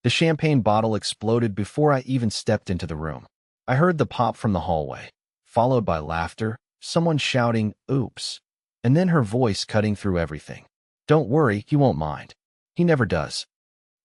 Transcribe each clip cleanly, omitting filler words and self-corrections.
The champagne bottle exploded before I even stepped into the room. I heard the pop from the hallway, followed by laughter, someone shouting, "Oops," and then her voice cutting through everything. "Don't worry, he won't mind. He never does."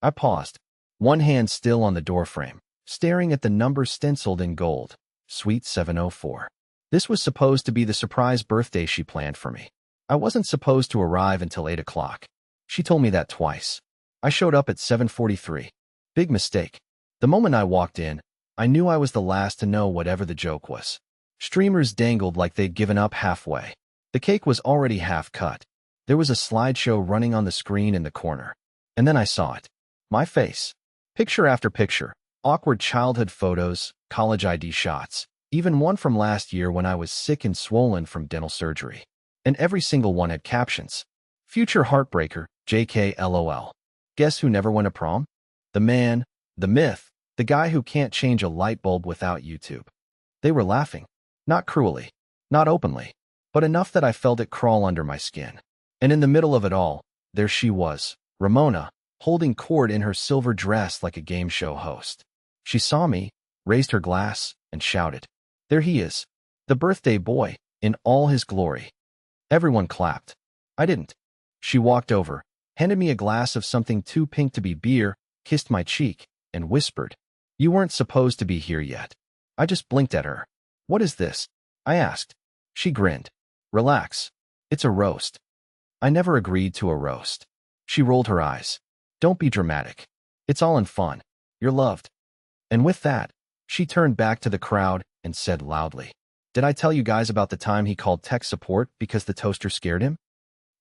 I paused, one hand still on the doorframe, staring at the number stenciled in gold, Suite 704. This was supposed to be the surprise birthday she planned for me. I wasn't supposed to arrive until 8 o'clock. She told me that twice. I showed up at 7:43. Big mistake. The moment I walked in, I knew I was the last to know whatever the joke was. Streamers dangled like they'd given up halfway. The cake was already half cut. There was a slideshow running on the screen in the corner. And then I saw it. My face. Picture after picture. Awkward childhood photos, college ID shots, even one from last year when I was sick and swollen from dental surgery. And every single one had captions. "Future heartbreaker, JK LOL. Guess who never went to prom? The man, the myth, the guy who can't change a light bulb without YouTube." They were laughing. Not cruelly, not openly, but enough that I felt it crawl under my skin. And in the middle of it all, there she was, Ramona, holding court in her silver dress like a game show host. She saw me, raised her glass, and shouted, "There he is, the birthday boy, in all his glory." Everyone clapped. I didn't. She walked over, handed me a glass of something too pink to be beer, kissed my cheek, and whispered, "You weren't supposed to be here yet." I just blinked at her. "What is this?" I asked. She grinned. "Relax. It's a roast." I never agreed to a roast. She rolled her eyes. "Don't be dramatic. It's all in fun. You're loved." And with that, she turned back to the crowd and said loudly, "Did I tell you guys about the time he called tech support because the toaster scared him?"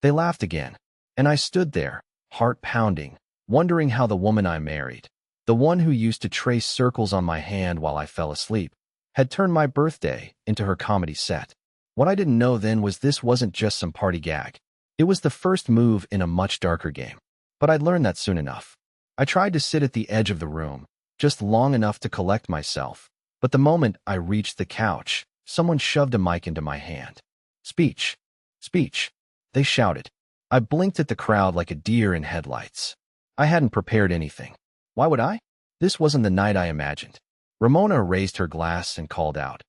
They laughed again, and I stood there, heart pounding, wondering how the woman I married, the one who used to trace circles on my hand while I fell asleep, had turned my birthday into her comedy set. What I didn't know then was this wasn't just some party gag. It was the first move in a much darker game. But I'd learned that soon enough. I tried to sit at the edge of the room, just long enough to collect myself. But the moment I reached the couch, someone shoved a mic into my hand. "Speech. Speech," they shouted. I blinked at the crowd like a deer in headlights. I hadn't prepared anything. Why would I? This wasn't the night I imagined. Ramona raised her glass and called out,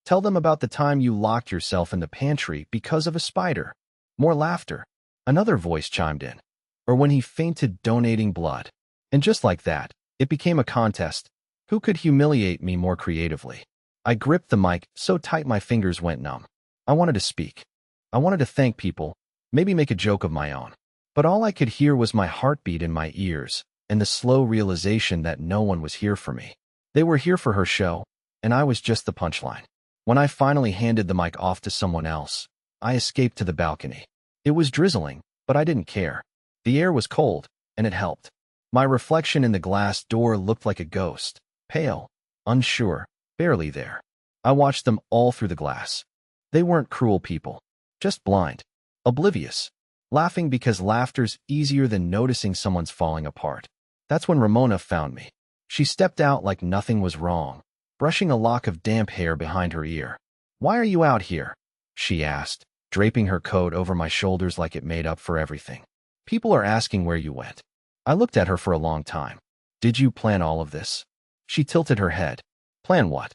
"Tell them about the time you locked yourself in the pantry because of a spider." More laughter. Another voice chimed in. "Or when he fainted donating blood." And just like that, it became a contest. Who could humiliate me more creatively? I gripped the mic so tight my fingers went numb. I wanted to speak. I wanted to thank people, maybe make a joke of my own. But all I could hear was my heartbeat in my ears and the slow realization that no one was here for me. They were here for her show, and I was just the punchline. When I finally handed the mic off to someone else, I escaped to the balcony. It was drizzling, but I didn't care. The air was cold, and it helped. My reflection in the glass door looked like a ghost, pale, unsure, barely there. I watched them all through the glass. They weren't cruel people, just blind, oblivious, laughing because laughter's easier than noticing someone's falling apart. That's when Ramona found me. She stepped out like nothing was wrong, brushing a lock of damp hair behind her ear. "Why are you out here?" she asked, draping her coat over my shoulders like it made up for everything. "People are asking where you went." I looked at her for a long time. "Did you plan all of this?" She tilted her head. "Plan what?"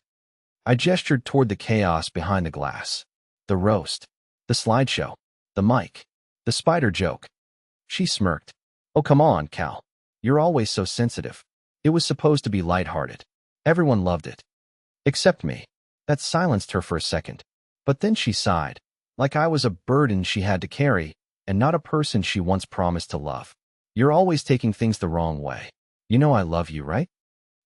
I gestured toward the chaos behind the glass. The roast, the slideshow, the mic, the spider joke. She smirked. "Oh, come on, Cal. You're always so sensitive." It was supposed to be lighthearted. Everyone loved it. Except me. That silenced her for a second. But then she sighed, like I was a burden she had to carry, and not a person she once promised to love. "You're always taking things the wrong way. You know I love you, right?"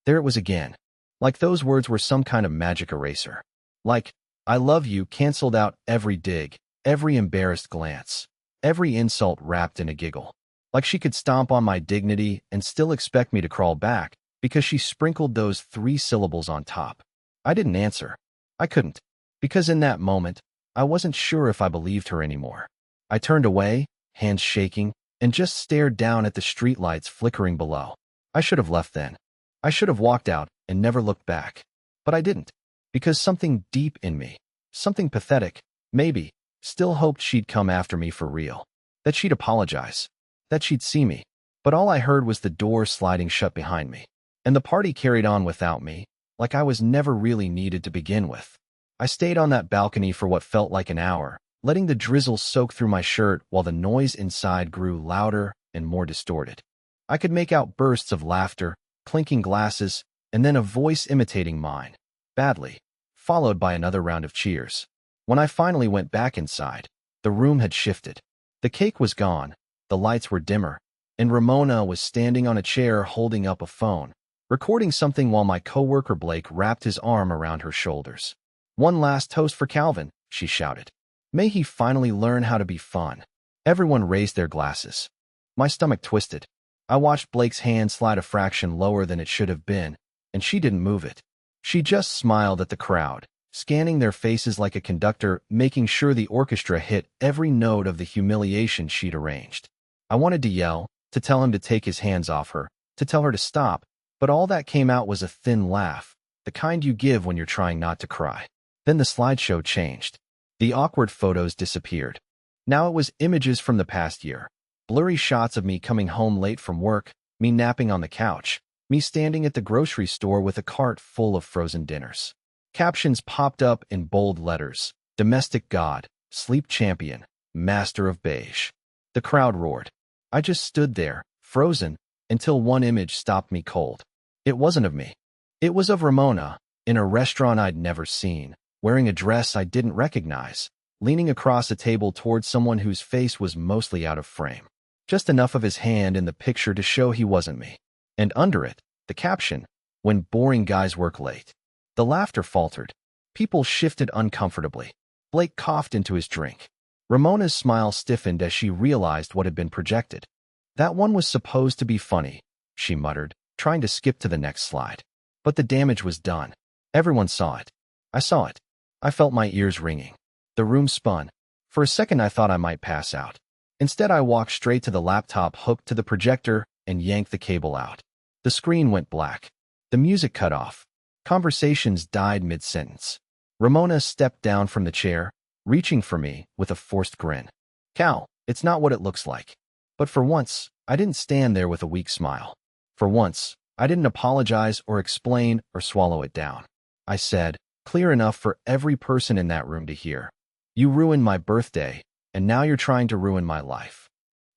There it was again. Like those words were some kind of magic eraser. Like, "I love you" canceled out every dig, every embarrassed glance, every insult wrapped in a giggle. Like she could stomp on my dignity and still expect me to crawl back because she sprinkled those 3 syllables on top. I didn't answer. I couldn't. Because in that moment, I wasn't sure if I believed her anymore. I turned away, hands shaking, and just stared down at the streetlights flickering below. I should have left then. I should have walked out and never looked back. But I didn't. Because something deep in me, something pathetic, maybe, still hoped she'd come after me for real. That she'd apologize. That she'd see me. But all I heard was the door sliding shut behind me. And the party carried on without me, like I was never really needed to begin with. I stayed on that balcony for what felt like an hour, letting the drizzle soak through my shirt while the noise inside grew louder and more distorted. I could make out bursts of laughter, clinking glasses, and then a voice imitating mine, badly, followed by another round of cheers. When I finally went back inside, the room had shifted. The cake was gone, the lights were dimmer, and Ramona was standing on a chair holding up a phone, recording something while my coworker Blake wrapped his arm around her shoulders. "One last toast for Calvin," she shouted. "May he finally learn how to be fun." Everyone raised their glasses. My stomach twisted. I watched Blake's hand slide a fraction lower than it should have been, and she didn't move it. She just smiled at the crowd, scanning their faces like a conductor, making sure the orchestra hit every note of the humiliation she'd arranged. I wanted to yell, to tell him to take his hands off her, to tell her to stop, but all that came out was a thin laugh, the kind you give when you're trying not to cry. Then the slideshow changed. The awkward photos disappeared. Now it was images from the past year. Blurry shots of me coming home late from work, me napping on the couch, me standing at the grocery store with a cart full of frozen dinners. Captions popped up in bold letters: "Domestic God, Sleep Champion, Master of Beige." The crowd roared. I just stood there, frozen, until one image stopped me cold. It wasn't of me. It was of Ramona, in a restaurant I'd never seen, wearing a dress I didn't recognize, leaning across a table towards someone whose face was mostly out of frame. Just enough of his hand in the picture to show he wasn't me. And under it, the caption, "When boring guys work late." The laughter faltered. People shifted uncomfortably. Blake coughed into his drink. Ramona's smile stiffened as she realized what had been projected. "That one was supposed to be funny," she muttered, trying to skip to the next slide. But the damage was done. Everyone saw it. I saw it. I felt my ears ringing. The room spun. For a second I thought I might pass out. Instead I walked straight to the laptop hooked to the projector and yanked the cable out. The screen went black. The music cut off. Conversations died mid-sentence. Ramona stepped down from the chair, reaching for me with a forced grin. "Cal, it's not what it looks like." But for once, I didn't stand there with a weak smile. For once, I didn't apologize or explain or swallow it down. I said, clear enough for every person in that room to hear, "You ruined my birthday, and now you're trying to ruin my life."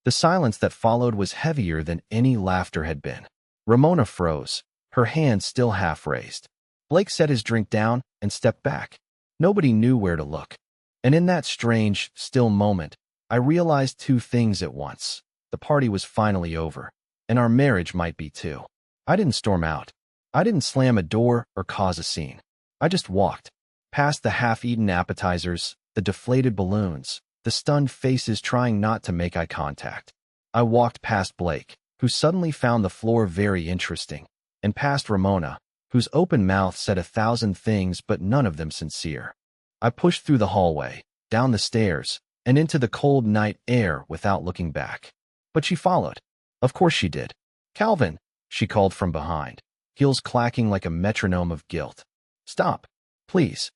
The silence that followed was heavier than any laughter had been. Ramona froze, her hand still half raised. Blake set his drink down and stepped back. Nobody knew where to look. And in that strange, still moment, I realized two things at once. The party was finally over, and our marriage might be too. I didn't storm out. I didn't slam a door or cause a scene. I just walked, past the half-eaten appetizers, the deflated balloons, the stunned faces trying not to make eye contact. I walked past Blake, who suddenly found the floor very interesting, and past Ramona, whose open mouth said 1,000 things but none of them sincere. I pushed through the hallway, down the stairs, and into the cold night air without looking back. But she followed. Of course she did. "Calvin," she called from behind, heels clacking like a metronome of guilt. "Stop, please."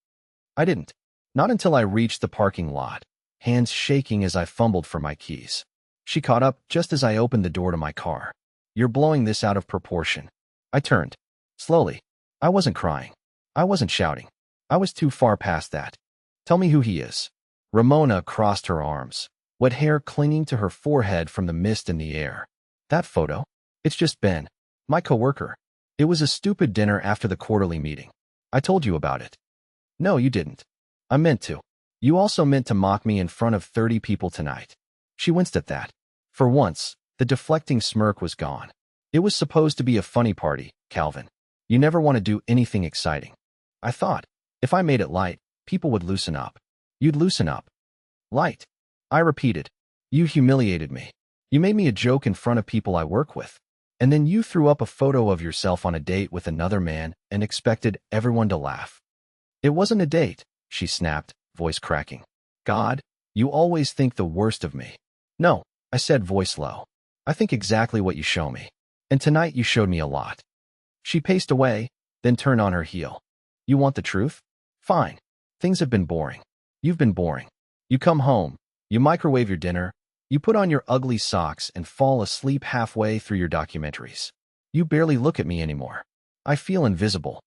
I didn't. Not until I reached the parking lot, hands shaking as I fumbled for my keys. She caught up just as I opened the door to my car. "You're blowing this out of proportion." I turned. Slowly. I wasn't crying. I wasn't shouting. I was too far past that. "Tell me who he is." Ramona crossed her arms, wet hair clinging to her forehead from the mist in the air. "That photo? It's just Ben, my coworker. It was a stupid dinner after the quarterly meeting. I told you about it." "No, you didn't." "I meant to. You also meant to mock me in front of 30 people tonight." She winced at that. For once, the deflecting smirk was gone. "It was supposed to be a funny party, Calvin. You never want to do anything exciting." I thought, if I made it light, people would loosen up. "You'd loosen up." "Light." I repeated. "You humiliated me. You made me a joke in front of people I work with. And then you threw up a photo of yourself on a date with another man and expected everyone to laugh." "It wasn't a date," she snapped, voice cracking. "God, you always think the worst of me." "No," I said, voice low. "I think exactly what you show me. And tonight you showed me a lot." She paced away, then turned on her heel. "You want the truth? Fine. Things have been boring. You've been boring. You come home, you microwave your dinner, You put on your ugly socks and fall asleep halfway through your documentaries. You barely look at me anymore. I feel invisible.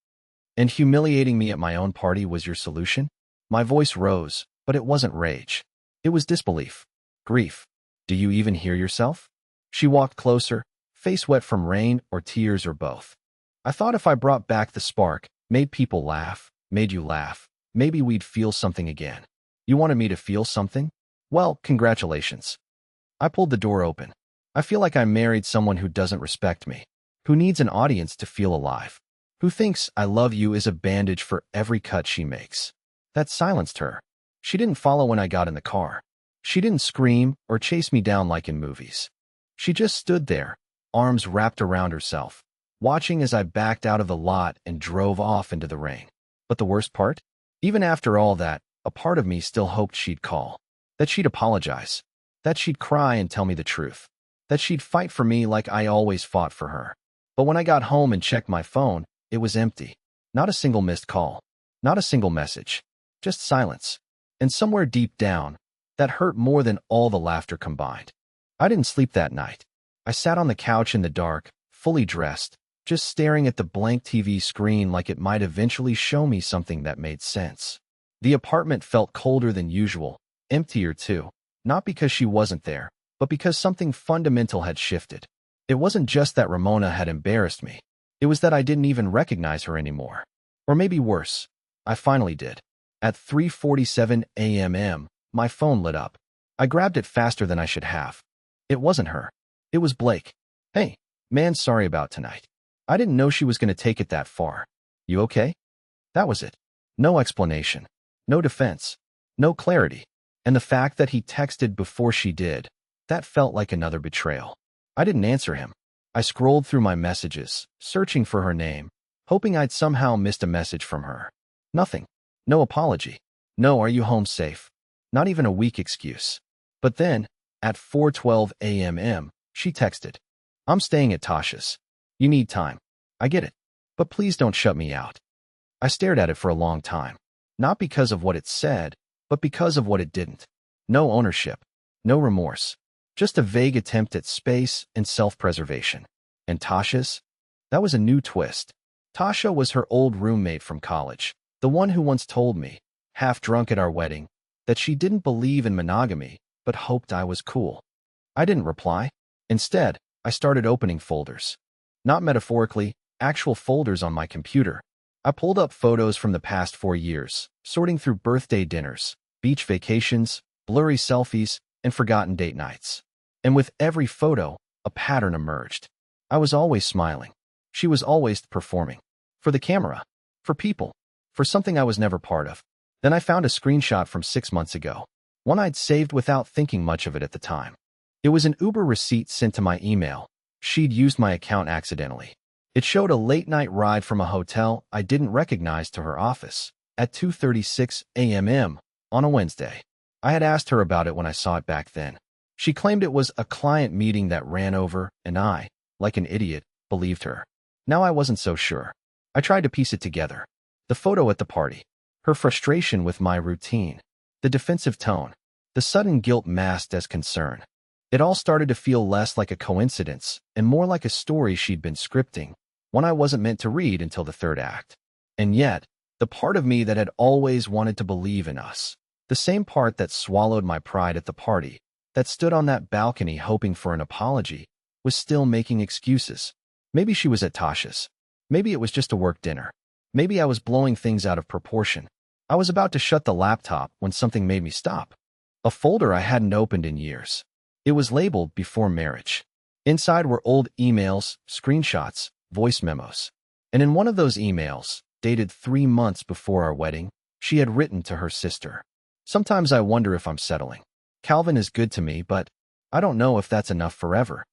And humiliating me at my own party was your solution? My voice rose, but it wasn't rage. It was disbelief. Grief. Do you even hear yourself? She walked closer, face wet from rain or tears or both. I thought if I brought back the spark, made people laugh, made you laugh, maybe we'd feel something again. You wanted me to feel something? Well, congratulations. I pulled the door open. I feel like I married someone who doesn't respect me, who needs an audience to feel alive, who thinks I love you is a bandage for every cut she makes. That silenced her. She didn't follow when I got in the car. She didn't scream or chase me down like in movies. She just stood there, arms wrapped around herself, watching as I backed out of the lot and drove off into the rain. But the worst part? Even after all that, a part of me still hoped she'd call, that she'd apologize, that she'd cry and tell me the truth, that she'd fight for me like I always fought for her. But when I got home and checked my phone, it was empty. Not a single missed call, not a single message, just silence. And somewhere deep down, that hurt more than all the laughter combined. I didn't sleep that night. I sat on the couch in the dark, fully dressed, just staring at the blank TV screen like it might eventually show me something that made sense. The apartment felt colder than usual, emptier too, not because she wasn't there, but because something fundamental had shifted. It wasn't just that Ramona had embarrassed me. It was that I didn't even recognize her anymore. Or maybe worse, I finally did. At 3:47 a.m., my phone lit up. I grabbed it faster than I should have. It wasn't her. It was Blake. Hey, man, sorry about tonight. I didn't know she was going to take it that far. You okay? That was it. No explanation. No defense. No clarity. And the fact that he texted before she did, that felt like another betrayal. I didn't answer him. I scrolled through my messages, searching for her name, hoping I'd somehow missed a message from her. Nothing. No apology. No, are you home safe? Not even a weak excuse. But then, at 4:12 a.m., she texted, I'm staying at Tasha's. You need time. I get it. But please don't shut me out. I stared at it for a long time. Not because of what it said, but because of what it didn't. No ownership. No remorse. Just a vague attempt at space and self-preservation. And Tasha's? That was a new twist. Tasha was her old roommate from college, the one who once told me, half drunk at our wedding, that she didn't believe in monogamy, but hoped I was cool. I didn't reply. Instead, I started opening folders. Not metaphorically, actual folders on my computer. I pulled up photos from the past 4 years, sorting through birthday dinners, beach vacations, blurry selfies, and forgotten date nights. And with every photo, a pattern emerged. I was always smiling. She was always performing. For the camera. For people. For something I was never part of. Then I found a screenshot from 6 months ago. One I'd saved without thinking much of it at the time. It was an Uber receipt sent to my email. She'd used my account accidentally. It showed a late-night ride from a hotel I didn't recognize to her office at 2:36 a.m. on a Wednesday. I had asked her about it when I saw it back then. She claimed it was a client meeting that ran over, and I, like an idiot, believed her. Now I wasn't so sure. I tried to piece it together. The photo at the party, her frustration with my routine, the defensive tone, the sudden guilt masked as concern. It all started to feel less like a coincidence and more like a story she'd been scripting, one I wasn't meant to read until the third act. And yet, the part of me that had always wanted to believe in us, the same part that swallowed my pride at the party, that stood on that balcony hoping for an apology, was still making excuses. Maybe she was at Tasha's. Maybe it was just a work dinner. Maybe I was blowing things out of proportion. I was about to shut the laptop when something made me stop. A folder I hadn't opened in years. It was labeled Before Marriage. Inside were old emails, screenshots, voice memos. And in one of those emails, dated 3 months before our wedding, she had written to her sister. Sometimes I wonder if I'm settling. Calvin is good to me, but I don't know if that's enough forever.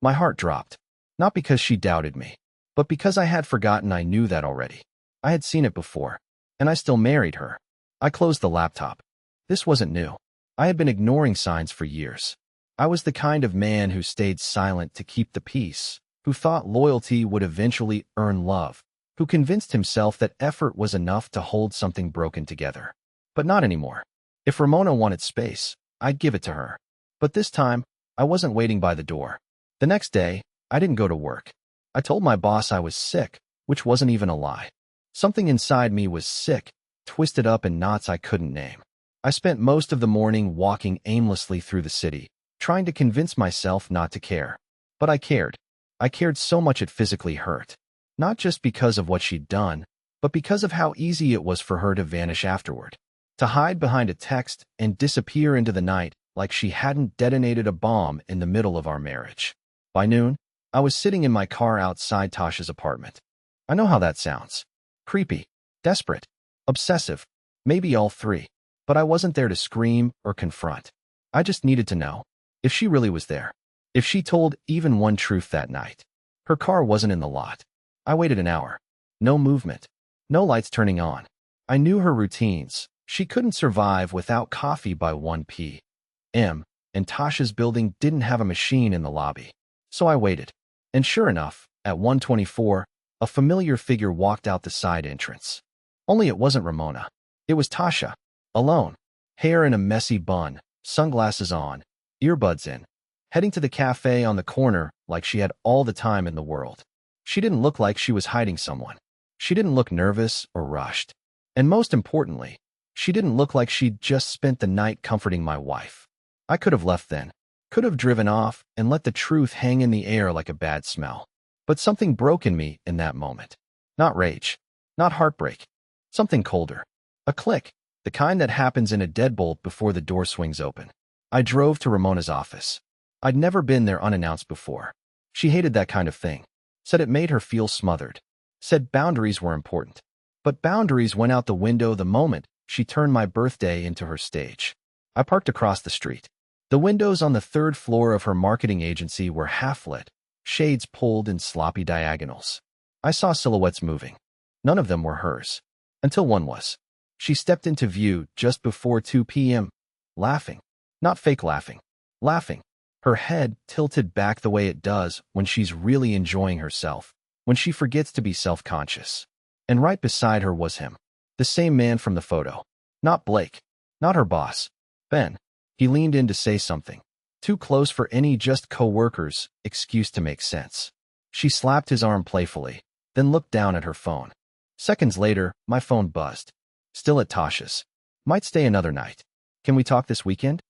My heart dropped. Not because she doubted me, but because I had forgotten I knew that already. I had seen it before, and I still married her. I closed the laptop. This wasn't new. I had been ignoring signs for years. I was the kind of man who stayed silent to keep the peace, who thought loyalty would eventually earn love, who convinced himself that effort was enough to hold something broken together. But not anymore. If Ramona wanted space, I'd give it to her. But this time, I wasn't waiting by the door. The next day, I didn't go to work. I told my boss I was sick, which wasn't even a lie. Something inside me was sick, twisted up in knots I couldn't name. I spent most of the morning walking aimlessly through the city, trying to convince myself not to care. But I cared. I cared so much it physically hurt. Not just because of what she'd done, but because of how easy it was for her to vanish afterward. To hide behind a text and disappear into the night like she hadn't detonated a bomb in the middle of our marriage. By noon, I was sitting in my car outside Tasha's apartment. I know how that sounds. Creepy, desperate, obsessive, maybe all three. But I wasn't there to scream or confront. I just needed to know if she really was there. If she told even one truth that night. Her car wasn't in the lot. I waited an hour. No movement. No lights turning on. I knew her routines. She couldn't survive without coffee by 1 p.m., and Tasha's building didn't have a machine in the lobby. So I waited. And sure enough, at 1:24, a familiar figure walked out the side entrance. Only it wasn't Ramona. It was Tasha. Alone. Hair in a messy bun, sunglasses on, earbuds in. Heading to the cafe on the corner like she had all the time in the world. She didn't look like she was hiding someone. She didn't look nervous or rushed. And most importantly, she didn't look like she'd just spent the night comforting my wife. I could have left then. Could have driven off and let the truth hang in the air like a bad smell. But something broke in me in that moment. Not rage. Not heartbreak. Something colder. A click. The kind that happens in a deadbolt before the door swings open. I drove to Ramona's office. I'd never been there unannounced before. She hated that kind of thing. Said it made her feel smothered. Said boundaries were important. But boundaries went out the window the moment she turned my birthday into her stage. I parked across the street. The windows on the third floor of her marketing agency were half-lit, shades pulled in sloppy diagonals. I saw silhouettes moving. None of them were hers. Until one was. She stepped into view just before 2 p.m., laughing. Not fake laughing. Laughing. Her head tilted back the way it does when she's really enjoying herself, when she forgets to be self-conscious. And right beside her was him. The same man from the photo. Not Blake. Not her boss. Ben. He leaned in to say something. Too close for any just co-worker's excuse to make sense. She slapped his arm playfully, then looked down at her phone. Seconds later, my phone buzzed. Still at Tasha's. Might stay another night. Can we talk this weekend?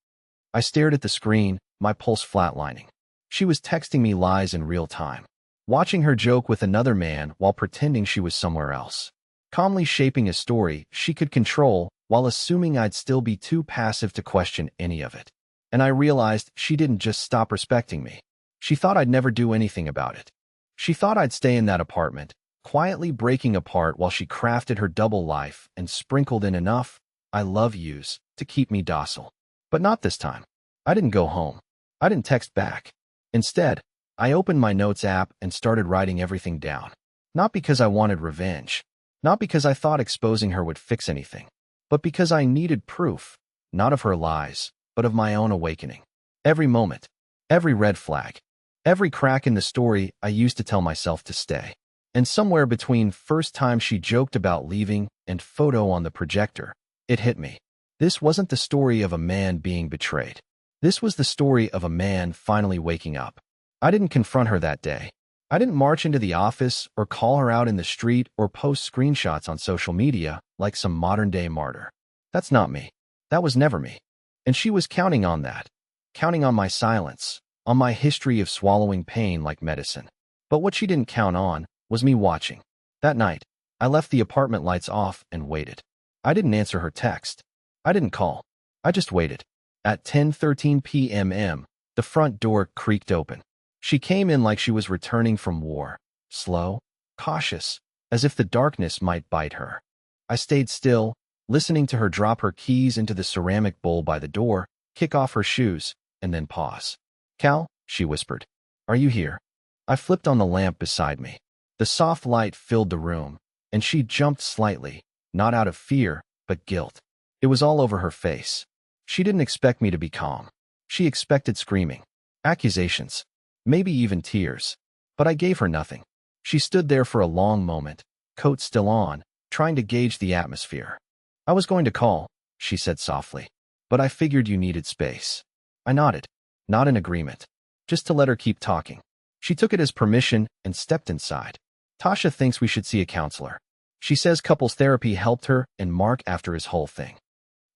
I stared at the screen, my pulse flatlining. She was texting me lies in real time. Watching her joke with another man while pretending she was somewhere else. Calmly shaping a story she could control while assuming I'd still be too passive to question any of it. And I realized she didn't just stop respecting me. She thought I'd never do anything about it. She thought I'd stay in that apartment, quietly breaking apart while she crafted her double life and sprinkled in enough "I love yous" to keep me docile. But not this time. I didn't go home. I didn't text back. Instead, I opened my notes app and started writing everything down. Not because I wanted revenge. Not because I thought exposing her would fix anything. But because I needed proof, not of her lies, but of my own awakening. Every moment, every red flag, every crack in the story I used to tell myself to stay. And somewhere between first time she joked about leaving and photo on the projector, it hit me. This wasn't the story of a man being betrayed. This was the story of a man finally waking up. I didn't confront her that day. I didn't march into the office or call her out in the street or post screenshots on social media like some modern-day martyr. That's not me. That was never me. And she was counting on that. Counting on my silence, on my history of swallowing pain like medicine. But what she didn't count on was me watching. That night, I left the apartment lights off and waited. I didn't answer her text. I didn't call. I just waited. At 10:13 p.m., the front door creaked open. She came in like she was returning from war, slow, cautious, as if the darkness might bite her. I stayed still, listening to her drop her keys into the ceramic bowl by the door, kick off her shoes, and then pause. "Cal," she whispered. "Are you here?" I flipped on the lamp beside me. The soft light filled the room, and she jumped slightly, not out of fear, but guilt. It was all over her face. She didn't expect me to be calm. She expected screaming, accusations, maybe even tears. But I gave her nothing. She stood there for a long moment, coat still on, trying to gauge the atmosphere. "I was going to call," she said softly, "but I figured you needed space." I nodded. not an agreement. Just to let her keep talking. She took it as permission and stepped inside. Tasha thinks we should see a counselor. She says couples therapy helped her and Mark after his whole thing.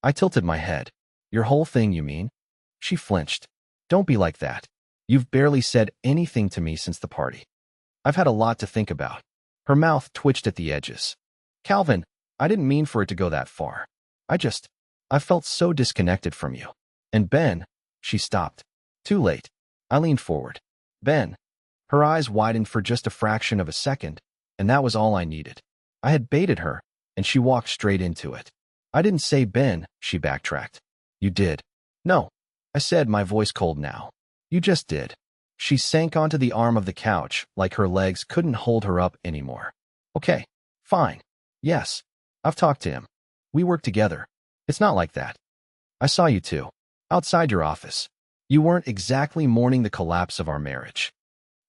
I tilted my head. Your whole thing, you mean? She flinched. Don't be like that. You've barely said anything to me since the party. I've had a lot to think about. Her mouth twitched at the edges. Calvin, I didn't mean for it to go that far. I felt so disconnected from you. And Ben, she stopped. Too late. I leaned forward. Ben. Her eyes widened for just a fraction of a second, and that was all I needed. I had baited her, and she walked straight into it. I didn't say Ben, she backtracked. You did. No. I said, my voice cold now. You just did. She sank onto the arm of the couch like her legs couldn't hold her up anymore. Okay. Fine. Yes. I've talked to him. We work together. It's not like that. I saw you too. Outside your office. You weren't exactly mourning the collapse of our marriage.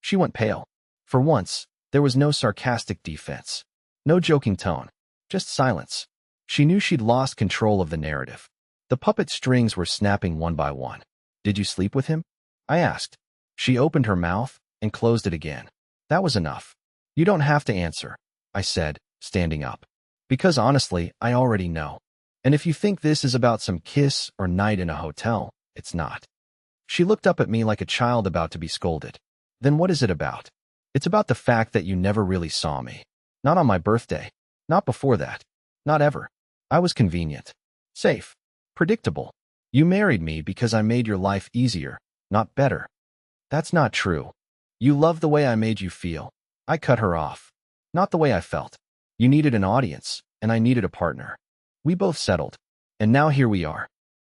She went pale. For once, there was no sarcastic defense. No joking tone. Just silence. She knew she'd lost control of the narrative. The puppet strings were snapping one by one. Did you sleep with him? I asked. She opened her mouth and closed it again. That was enough. You don't have to answer, I said, standing up. Because honestly, I already know. And if you think this is about some kiss or night in a hotel, it's not. She looked up at me like a child about to be scolded. Then what is it about? It's about the fact that you never really saw me. Not on my birthday. Not before that. Not ever. I was convenient. Safe. Predictable. You married me because I made your life easier, not better. That's not true. You loved the way I made you feel. I cut her off. Not the way I felt. You needed an audience, and I needed a partner. We both settled. And now here we are.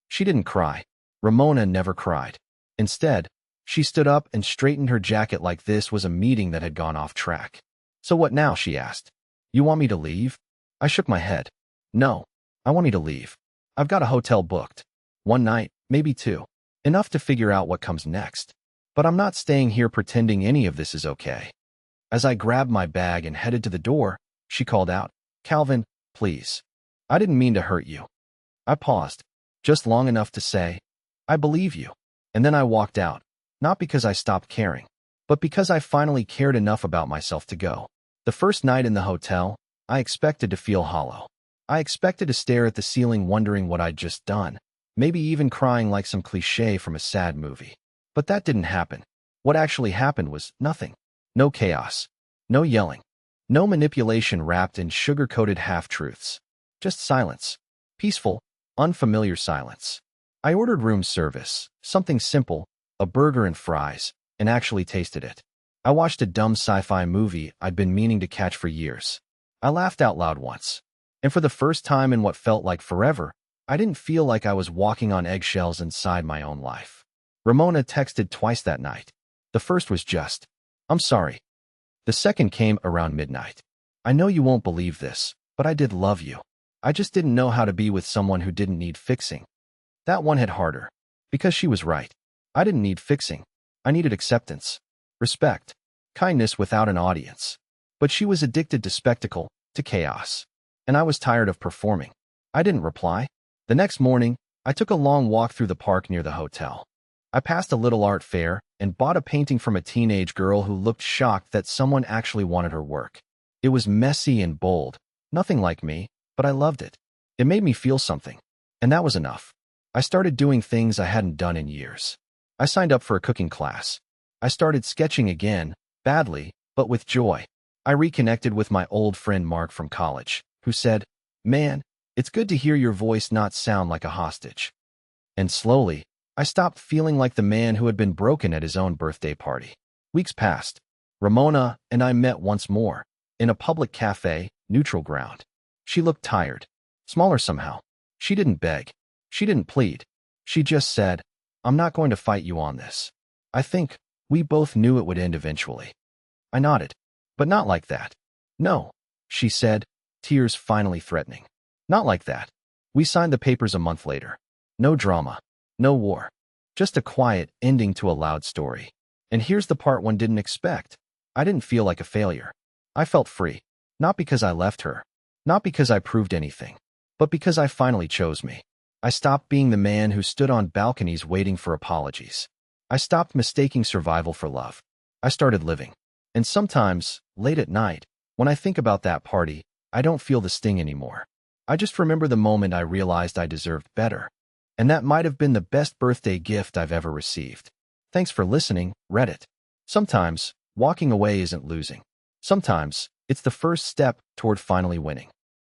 She didn't cry. Ramona never cried. Instead, she stood up and straightened her jacket like this was a meeting that had gone off track. So what now, she asked. You want me to leave? I shook my head. No, I want you to leave. I've got a hotel booked. One night, maybe two. Enough to figure out what comes next. But I'm not staying here pretending any of this is okay. As I grabbed my bag and headed to the door, she called out, Calvin, please. I didn't mean to hurt you. I paused, just long enough to say, I believe you. And then I walked out, not because I stopped caring, but because I finally cared enough about myself to go. The first night in the hotel, I expected to feel hollow. I expected to stare at the ceiling wondering what I'd just done, maybe even crying like some cliché from a sad movie. But that didn't happen. What actually happened was nothing. No chaos. No yelling. No manipulation wrapped in sugar-coated half-truths. Just silence. Peaceful, unfamiliar silence. I ordered room service, something simple, a burger and fries, and actually tasted it. I watched a dumb sci-fi movie I'd been meaning to catch for years. I laughed out loud once. And for the first time in what felt like forever, I didn't feel like I was walking on eggshells inside my own life. Ramona texted twice that night. The first was just, I'm sorry. The second came around midnight. I know you won't believe this, but I did love you. I just didn't know how to be with someone who didn't need fixing. That one hit harder. Because she was right. I didn't need fixing. I needed acceptance. Respect. Kindness without an audience. But she was addicted to spectacle, to chaos. And I was tired of performing. I didn't reply. The next morning, I took a long walk through the park near the hotel. I passed a little art fair and bought a painting from a teenage girl who looked shocked that someone actually wanted her work. It was messy and bold. Nothing like me, but I loved it. It made me feel something. And that was enough. I started doing things I hadn't done in years. I signed up for a cooking class. I started sketching again, badly, but with joy. I reconnected with my old friend Mark from college, who said, Man, it's good to hear your voice not sound like a hostage. And slowly, I stopped feeling like the man who had been broken at his own birthday party. Weeks passed. Ramona and I met once more, in a public cafe, neutral ground. She looked tired, smaller somehow. She didn't beg. She didn't plead. She just said, I'm not going to fight you on this. I think we both knew it would end eventually. I nodded. But not like that. No, she said, tears finally threatening. Not like that. We signed the papers a month later. No drama. No war. Just a quiet ending to a loud story. And here's the part one didn't expect. I didn't feel like a failure. I felt free. Not because I left her. Not because I proved anything. But because I finally chose me. I stopped being the man who stood on balconies waiting for apologies. I stopped mistaking survival for love. I started living. And sometimes, late at night, when I think about that party, I don't feel the sting anymore. I just remember the moment I realized I deserved better. And that might have been the best birthday gift I've ever received. Thanks for listening, Reddit. Sometimes, walking away isn't losing. Sometimes, it's the first step toward finally winning.